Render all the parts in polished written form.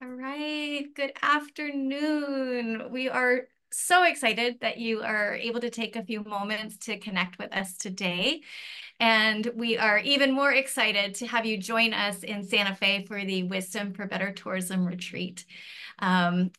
All right. Good afternoon. We are so excited that you are able to take a few moments to connect with us today. And we are even more excited to have you join us in Santa Fe for the Wisdom for Better Tourism Retreat. And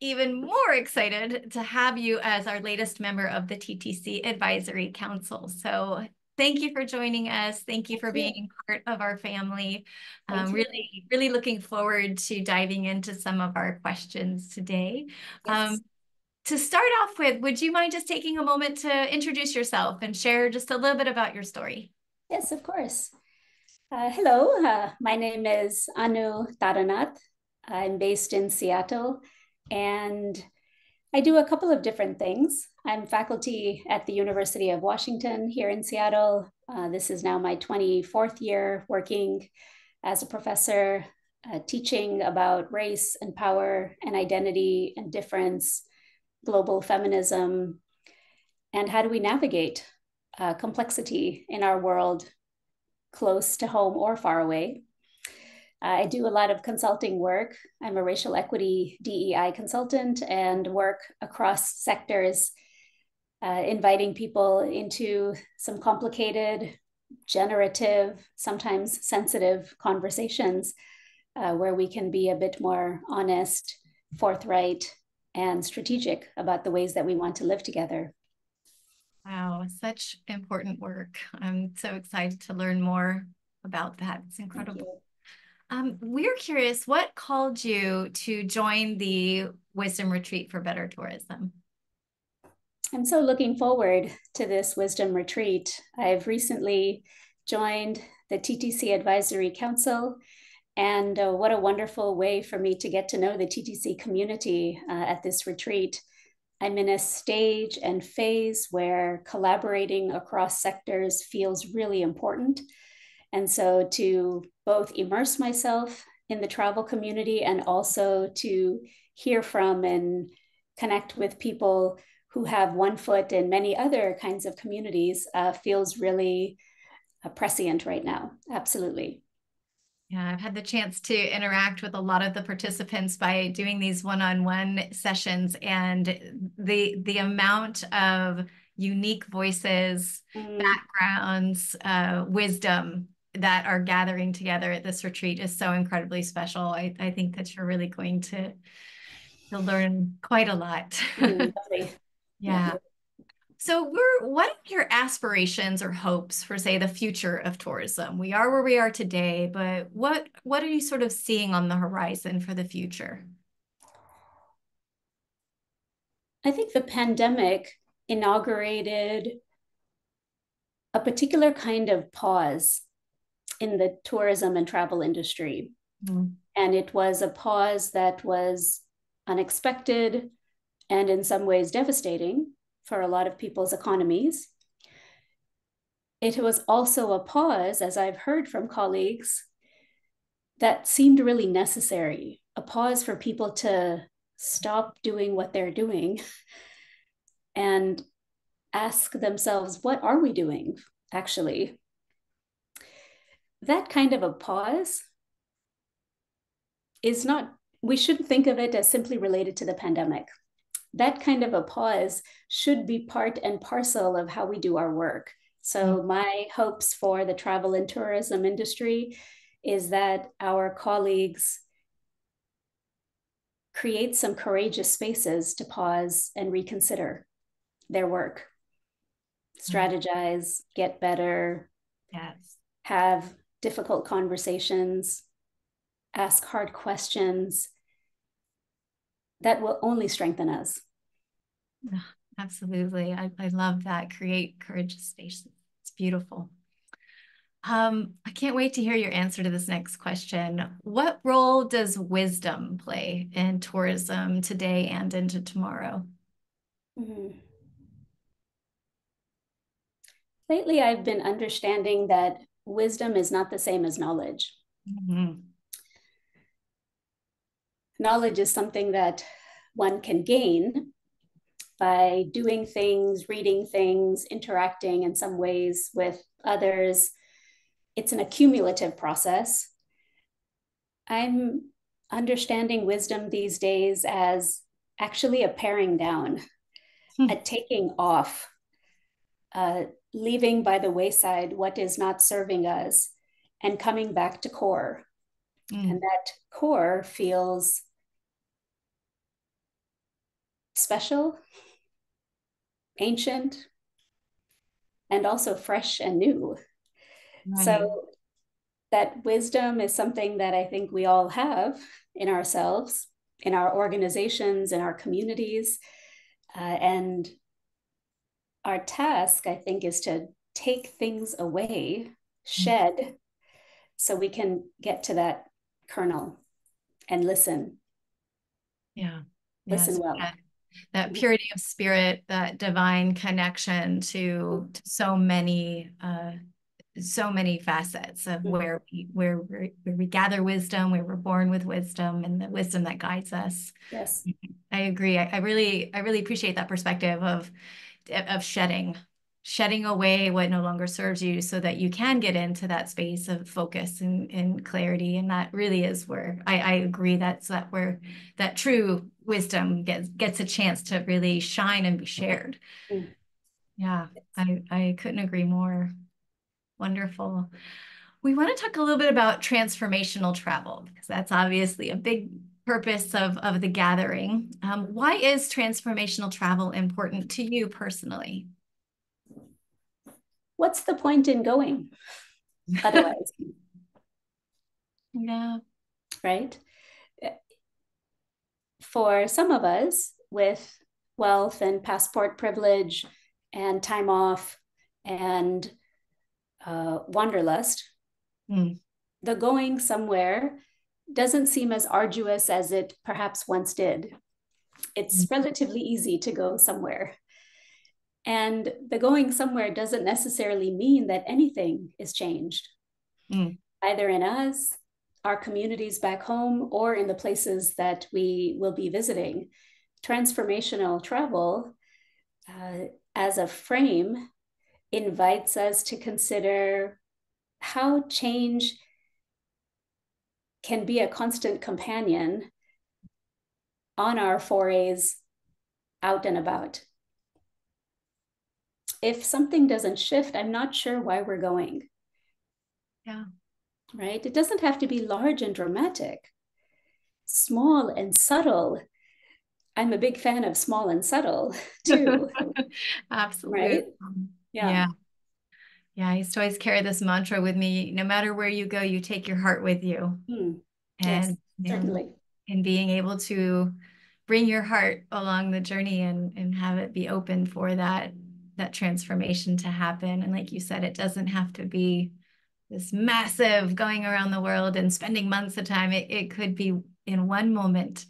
even more excited to have you as our latest member of the TTC Advisory Council. So thank you for joining us. Thank you for being part of our family. Thank you. Really looking forward to diving into some of our questions today. Yes. To start off with, would you mind just taking a moment to introduce yourself and share just a little bit about your story? Yes, of course. Hello, my name is Anu Taranath. I'm based in Seattle and I do a couple of different things. I'm faculty at the University of Washington here in Seattle. This is now my 24th year working as a professor, teaching about race and power and identity and difference, global feminism, and how do we navigate complexity in our world, close to home or far away. I do a lot of consulting work. I'm a racial equity DEI consultant and work across sectors, inviting people into some complicated, generative, sometimes sensitive conversations where we can be a bit more honest, forthright, and strategic about the ways that we want to live together. Wow, such important work. I'm so excited to learn more about that. It's Thank incredible. you. We're curious, what called you to join the Wisdom Retreat for Better Tourism? I'm so looking forward to this wisdom retreat. I've recently joined the TTC Advisory Council, and what a wonderful way for me to get to know the TTC community at this retreat. I'm in a stage and phase where collaborating across sectors feels really important. And so to both immerse myself in the travel community and also to hear from and connect with people who have one foot in many other kinds of communities feels really prescient right now. Absolutely. Yeah, I've had the chance to interact with a lot of the participants by doing these one-on-one sessions, and the amount of unique voices, Mm, backgrounds, wisdom that are gathering together at this retreat is so incredibly special. I think that you're really going to learn quite a lot. lovely. Yeah. Yeah. So what are your aspirations or hopes for, say, the future of tourism? We are where we are today, but what are you sort of seeing on the horizon for the future? I think the pandemic inaugurated a particular kind of pause in the tourism and travel industry. Mm. And it was a pause that was unexpected and in some ways devastating for a lot of people's economies. It was also a pause, as I've heard from colleagues, that seemed really necessary, a pause for people to stop doing what they're doing and ask themselves, what are we doing actually? That kind of a pause is not, we shouldn't think of it as simply related to the pandemic. That kind of a pause should be part and parcel of how we do our work. So, my hopes for the travel and tourism industry is that our colleagues create some courageous spaces to pause and reconsider their work, strategize, get better, Yes. have difficult conversations, ask hard questions that will only strengthen us. Ah, absolutely. I love that. Create courageous spaces. It's beautiful. I can't wait to hear your answer to this next question. What role does wisdom play in tourism today and into tomorrow? Mhm. Lately, I've been understanding that wisdom is not the same as knowledge. Mhm. Knowledge is something that one can gain by doing things, reading things, interacting in some ways with others. It's an accumulative process. I'm understanding wisdom these days as actually a paring down, a taking off, uh, leaving by the wayside what is not serving us and coming back to core. And Mm, that core feels special, ancient, and also fresh and new. So right. that wisdom is something that I think we all have in ourselves, in our organizations, in our communities. And our task, I think, is to take things away, Mm, shed, so we can get to that kernel and listen, yeah. listen Yes. well. That purity of spirit, that divine connection to so many facets of where we gather wisdom, where we're born with wisdom, and the wisdom that guides us. Yes, I agree. I really appreciate that perspective of shedding away what no longer serves you so that you can get into that space of focus and clarity. And that really is where I agree that's that where that true wisdom gets a chance to really shine and be shared. mm. Yeah, I couldn't agree more. Wonderful. We want to talk a little bit about transformational travel because that's obviously a big purpose of the gathering. Why is transformational travel important to you personally? What's the point in going otherwise, Yeah. right? For some of us with wealth and passport privilege and time off and wanderlust, Mm, the going somewhere doesn't seem as arduous as it perhaps once did. It's mm, relatively easy to go somewhere. And the going somewhere doesn't necessarily mean that anything is changed, mm, either in us, our communities back home, or in the places that we will be visiting. Transformational travel, as a frame, invites us to consider how change can be a constant companion on our forays out and about. If something doesn't shift, I'm not sure why we're going, yeah. right? It doesn't have to be large and dramatic, small and subtle. I'm a big fan of small and subtle too, Absolutely. right? Yeah. Yeah. Yeah. I used to always carry this mantra with me. No matter where you go, you take your heart with you. Mm. Yes, And, certainly. and being able to bring your heart along the journey and have it be open for that transformation to happen. And like you said, it doesn't have to be this massive going around the world and spending months of time. It could be in one moment,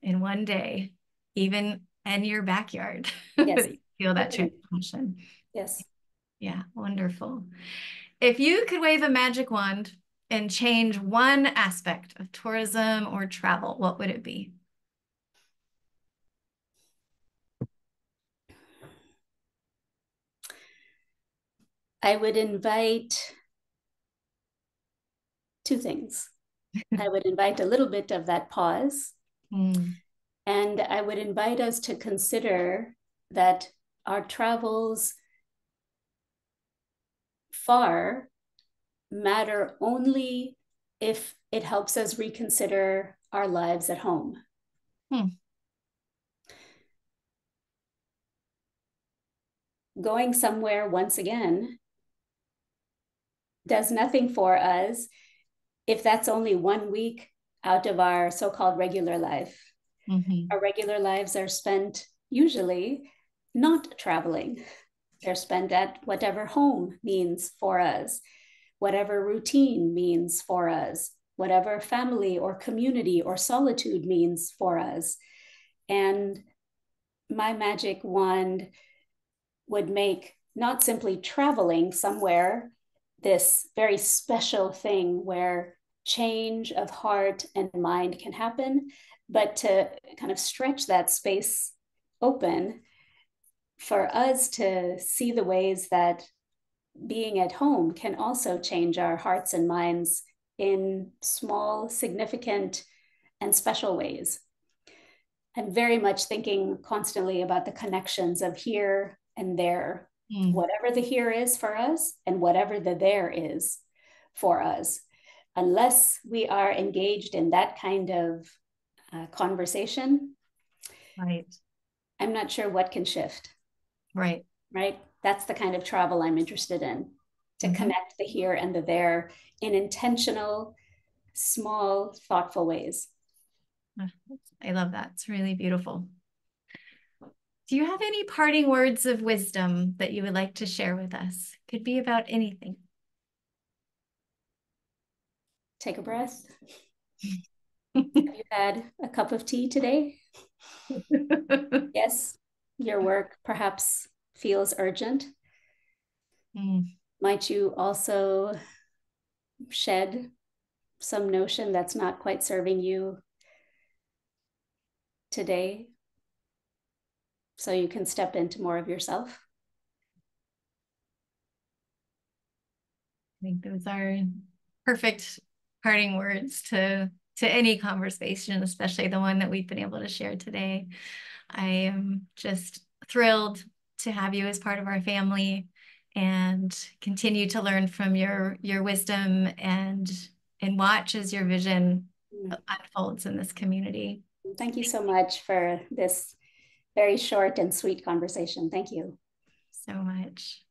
in one day, even in your backyard, Yes, that you feel that certainly. transformation. Yes. Yeah, wonderful. If you could wave a magic wand and change one aspect of tourism or travel, what would it be? I would invite two things. I would invite a little bit of that pause, Mm, and I would invite us to consider that our travels far matter only if it helps us reconsider our lives at home. hmm, Going somewhere once again does nothing for us if that's only 1 week out of our so called regular life. mhm, Our regular lives are spent usually not traveling. They're spent at whatever home means for us, whatever routine means for us, whatever family or community or solitude means for us. And my magic wand would make not simply traveling somewhere this very special thing where change of heart and mind can happen, but to kind of stretch that space open for us to see the ways that being at home can also change our hearts and minds in small, significant, and special ways. I'm very much thinking constantly about the connections of here and there, Mm. whatever the here is for us and whatever the there is for us. Unless we are engaged in that kind of conversation, Right. I'm not sure what can shift, Right. right? That's the kind of travel I'm interested in, to Mm-hmm. connect the here and the there in intentional, small, thoughtful ways. I love that. It's really beautiful. Do you have any parting words of wisdom that you would like to share with us? Could be about anything. Take a breath. Have you had a cup of tea today? Yes, your work perhaps feels urgent. Mm. Might you also shed some notion that's not quite serving you today so you can step into more of yourself? I think those are perfect parting words to any conversation, especially the one that we've been able to share today. I am just thrilled to have you as part of our family and continue to learn from your wisdom and watch as your vision unfolds in this community. Thank you Thank so you much for this very short and sweet conversation. Thank you. so much.